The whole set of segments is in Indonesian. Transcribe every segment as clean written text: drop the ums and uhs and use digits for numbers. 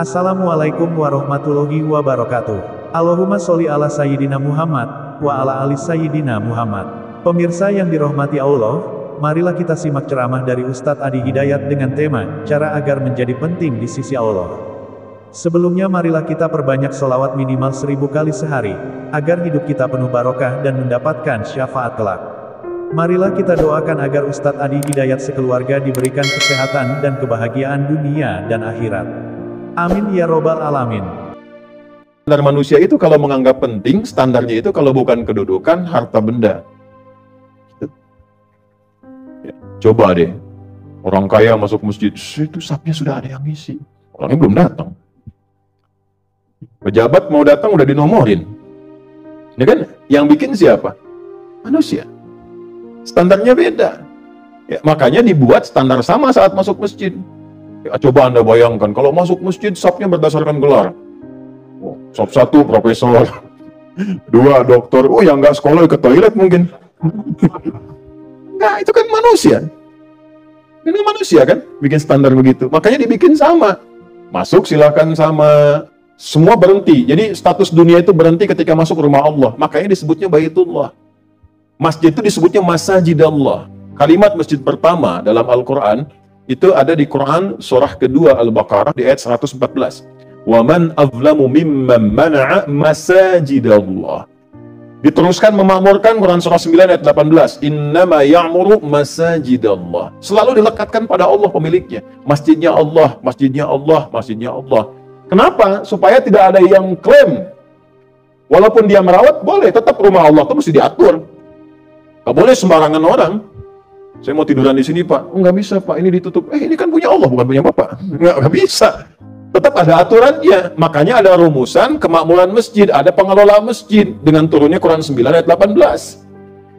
Assalamualaikum warahmatullahi wabarakatuh. Allahumma sholli ala Sayyidina Muhammad, wa ala ali Sayyidina Muhammad. Pemirsa yang dirahmati Allah, marilah kita simak ceramah dari Ustadz Adi Hidayat dengan tema, cara agar menjadi penting di sisi Allah. Sebelumnya marilah kita perbanyak sholawat minimal 1000 kali sehari, agar hidup kita penuh barokah dan mendapatkan syafaat kelak. Marilah kita doakan agar Ustadz Adi Hidayat sekeluarga diberikan kesehatan dan kebahagiaan dunia dan akhirat. Amin ya robbal alamin. Standar manusia itu kalau menganggap penting, standarnya itu kalau bukan kedudukan, harta benda. Ya, coba deh, orang kaya masuk masjid, itu sapnya sudah ada yang ngisi. Orangnya belum datang. Pejabat mau datang udah dinomorin. Ini kan yang bikin siapa? Manusia. Standarnya beda. Ya, makanya dibuat standar sama saat masuk masjid. Ya, coba Anda bayangkan, kalau masuk masjid, sapnya berdasarkan gelar. Oh, sop 1, profesor. 2, dokter. Oh, yang nggak sekolah ke toilet mungkin. Nah, itu kan manusia. Ini manusia kan, bikin standar begitu. Makanya dibikin sama. Masuk silakan sama. Semua berhenti. Jadi status dunia itu berhenti ketika masuk rumah Allah. Makanya disebutnya Baitullah. Masjid itu disebutnya Masajidallah. Kalimat masjid pertama dalam Al-Quran itu ada di Quran surah kedua Al-Baqarah di ayat 114. Wa man azlamu mimman mana'a masajidallah. Diteruskan memakmurkan Quran surah 9 ayat 18. Innama ya'muru masajidallah. Selalu dilekatkan pada Allah pemiliknya. Masjidnya Allah, masjidnya Allah, masjidnya Allah. Kenapa? Supaya tidak ada yang klaim. Walaupun dia merawat, boleh. Tetap rumah Allah itu mesti diatur. Gak boleh sembarangan orang. Saya mau tiduran di sini, Pak. Oh, nggak bisa, Pak. Ini ditutup. Ini kan punya Allah, bukan punya Bapak. Nggak bisa. Tetap ada aturannya. Makanya ada rumusan kemakmuran masjid. Ada pengelola masjid. Dengan turunnya Quran 9 ayat 18.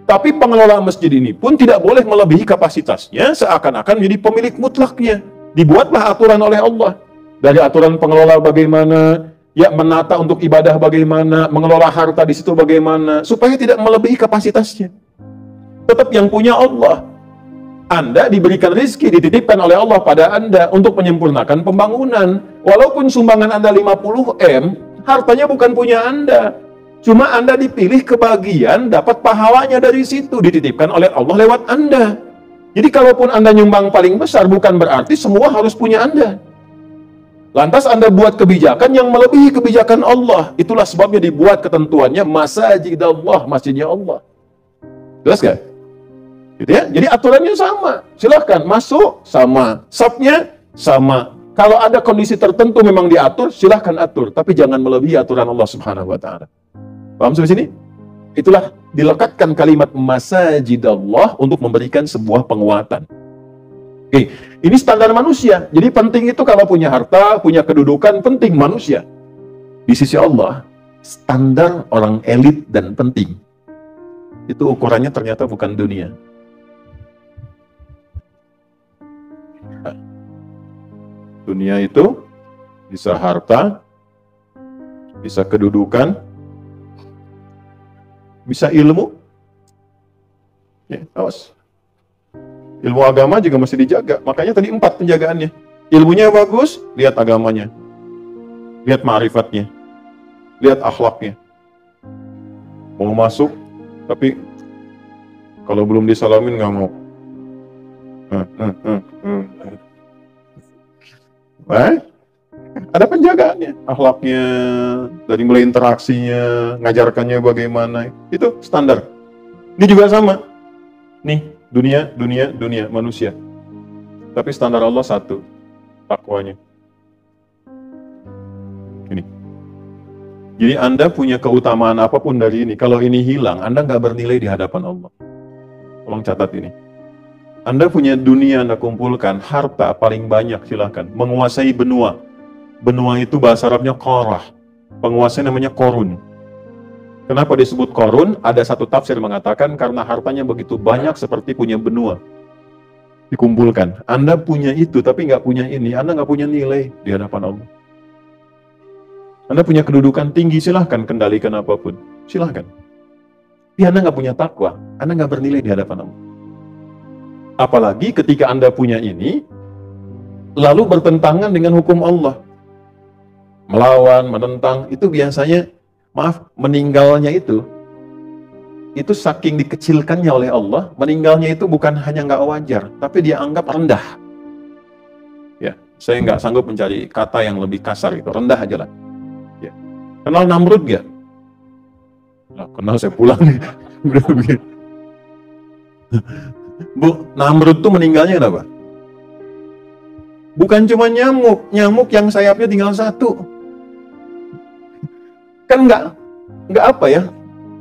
Tapi pengelola masjid ini pun tidak boleh melebihi kapasitasnya seakan-akan menjadi pemilik mutlaknya. Dibuatlah aturan oleh Allah. Dari aturan pengelola bagaimana, ya menata untuk ibadah bagaimana, mengelola harta di situ bagaimana, supaya tidak melebihi kapasitasnya. Tetap yang punya Allah. Anda diberikan rezeki, dititipkan oleh Allah pada Anda untuk menyempurnakan pembangunan. Walaupun sumbangan Anda 50M, hartanya bukan punya Anda. Cuma Anda dipilih kebagian, dapat pahalanya dari situ, dititipkan oleh Allah lewat Anda. Jadi kalaupun Anda nyumbang paling besar, bukan berarti semua harus punya Anda. Lantas Anda buat kebijakan yang melebihi kebijakan Allah. Itulah sebabnya dibuat ketentuannya Masajidallah, masjidnya Allah. Jelas gak? Gitu ya? Jadi aturannya sama. Silahkan masuk sama. Sapnya sama. Kalau ada kondisi tertentu memang diatur, silahkan atur. Tapi jangan melebihi aturan Allah Subhanahu wa Ta'ala. Paham sampai sini? Itulah dilekatkan kalimat Masajidallah untuk memberikan sebuah penguatan. Oke, ini standar manusia. Jadi penting itu kalau punya harta, punya kedudukan, penting manusia. Di sisi Allah, standar orang elit dan penting. Itu ukurannya ternyata bukan dunia. Dunia itu bisa harta, bisa kedudukan, bisa ilmu. Ya, awas. Ilmu agama juga mesti dijaga. Makanya tadi 4 penjagaannya. Ilmunya bagus, lihat agamanya. Lihat ma'rifatnya. Lihat akhlaknya. Mau masuk, tapi kalau belum disalamin nggak mau. Ada penjagaannya, akhlaknya, dari mulai interaksinya, ngajarkannya bagaimana, itu standar. Ini juga sama. Nih, dunia, manusia. Tapi standar Allah satu, takwanya. Ini. Jadi Anda punya keutamaan apapun dari ini, kalau ini hilang, Anda nggak bernilai di hadapan Allah. Tolong catat ini. Anda punya dunia Anda kumpulkan, harta paling banyak silahkan. Menguasai benua. Benua itu bahasa Arabnya Qarah. Penguasanya namanya Korun. Kenapa disebut Korun? Ada satu tafsir mengatakan karena hartanya begitu banyak seperti punya benua. Dikumpulkan. Anda punya itu tapi nggak punya ini. Anda nggak punya nilai di hadapan Allah. Anda punya kedudukan tinggi, silahkan kendalikan apapun. Silahkan. Tapi Anda nggak punya takwa. Anda nggak bernilai di hadapan Allah. Apalagi ketika Anda punya ini, lalu bertentangan dengan hukum Allah. melawan, menentang, itu biasanya, maaf, meninggalnya itu saking dikecilkannya oleh Allah, meninggalnya itu bukan hanya nggak wajar, tapi dia anggap rendah. Ya, saya nggak sanggup mencari kata yang lebih kasar gitu, rendah aja lah. Ya. Kenal Namrud nggak? Nah, kenal, saya pulang nih. Bu, Namrud tuh meninggalnya kenapa? Bukan cuma nyamuk yang sayapnya tinggal satu. Kan nggak apa ya?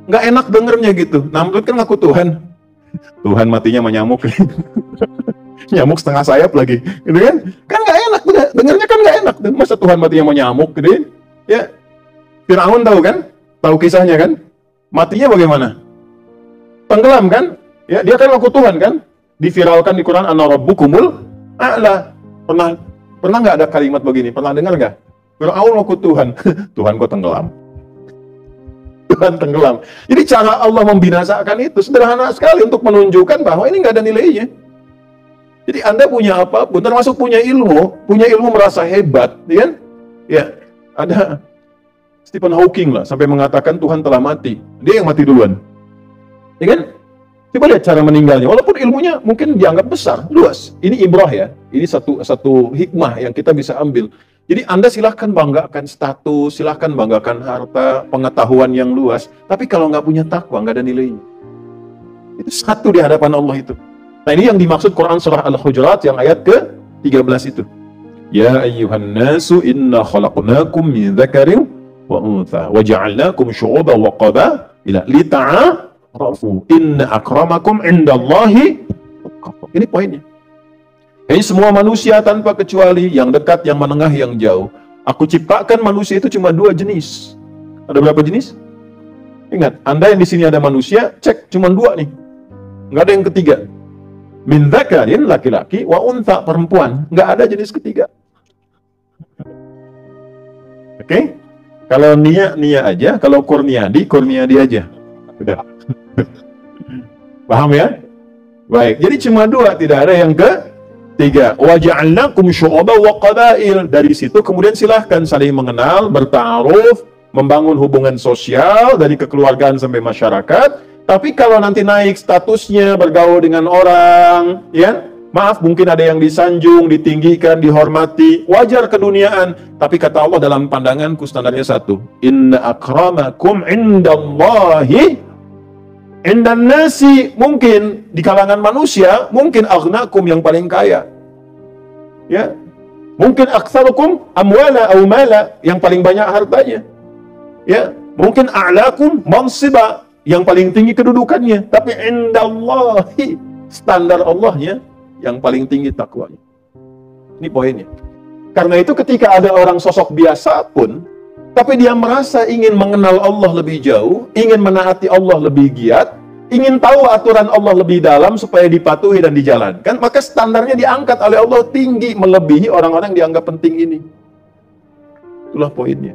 Nggak enak dengernya gitu. Namrud kan ngaku Tuhan. Tuhan matinya sama nyamuk. Nyamuk setengah sayap lagi, gitu kan? Kan nggak enak, dengernya kan nggak enak. Masa Tuhan matinya sama nyamuk, gitu kan? Ya, Firaun tahu kan? Tahu kisahnya kan? Matinya bagaimana? Tenggelam kan? Ya, dia kan ngaku Tuhan kan? Diviralkan di Quran, Ana Rabbukumul A'la. Pernah nggak ada kalimat begini? Pernah dengar nggak? Firaun ngaku Tuhan. Tuhan kok tenggelam? Tuhan tenggelam. Jadi cara Allah membinasakan itu sederhana sekali untuk menunjukkan bahwa ini nggak ada nilainya. Jadi Anda punya apapun, termasuk punya ilmu merasa hebat, ya kan? Ya, ada Stephen Hawking lah, sampai mengatakan Tuhan telah mati. Dia yang mati duluan. Ya kan? Coba lihat cara meninggalnya. Walaupun ilmunya mungkin dianggap besar, luas. Ini ibrah ya. Ini satu hikmah yang kita bisa ambil. Jadi Anda silahkan banggakan status, silahkan banggakan harta, pengetahuan yang luas. Tapi kalau nggak punya takwa, nggak ada nilainya. Itu satu di hadapan Allah itu. Nah, ini yang dimaksud Quran surah Al-Hujurat yang ayat ke-13 itu. Ya ayyuhan nasu inna khalaqnakum min dzakarin wa untha wa ja'alnakum syu'uban wa qabaila lita'arafu inna akramakum 'indallahi atqakum. Ini poinnya. Jadi semua manusia tanpa kecuali, yang dekat, yang menengah, yang jauh. Aku ciptakan manusia itu cuma 2 jenis. Ada berapa jenis? Ingat, Anda yang di sini ada manusia, cek cuma 2 nih. Nggak ada yang ketiga. Min dzakarin, laki-laki, wa untha, perempuan. Nggak ada jenis ketiga. Oke? Kalau Nia aja, kalau Kurniadi aja. Udah. Paham ya? Baik, jadi cuma 2, tidak ada yang ketiga. Wa ja'alnakum syu'uban wa qabail. Dari situ kemudian silahkan saling mengenal, berta'aruf, membangun hubungan sosial dari kekeluargaan sampai masyarakat. Tapi kalau nanti naik statusnya, bergaul dengan orang, ya, maaf, mungkin ada yang disanjung, ditinggikan, dihormati, wajar keduniaan. Tapi kata Allah dalam pandanganku standarnya satu. Inna akramakum indallahi indan nasi. Mungkin di kalangan manusia, mungkin aghnakum yang paling kaya. Ya. Mungkin aktsarukum amwala aw mala, yang paling banyak hartanya. Ya. Mungkin a'lakum mansiba, yang paling tinggi kedudukannya, tapi indallahi, standar Allahnya yang paling tinggi takwanya. Ini poinnya. Karena itu ketika ada orang sosok biasa pun, tapi dia merasa ingin mengenal Allah lebih jauh, ingin menaati Allah lebih giat, ingin tahu aturan Allah lebih dalam supaya dipatuhi dan dijalankan, maka standarnya diangkat oleh Allah tinggi, melebihi orang-orang yang dianggap penting ini. Itulah poinnya.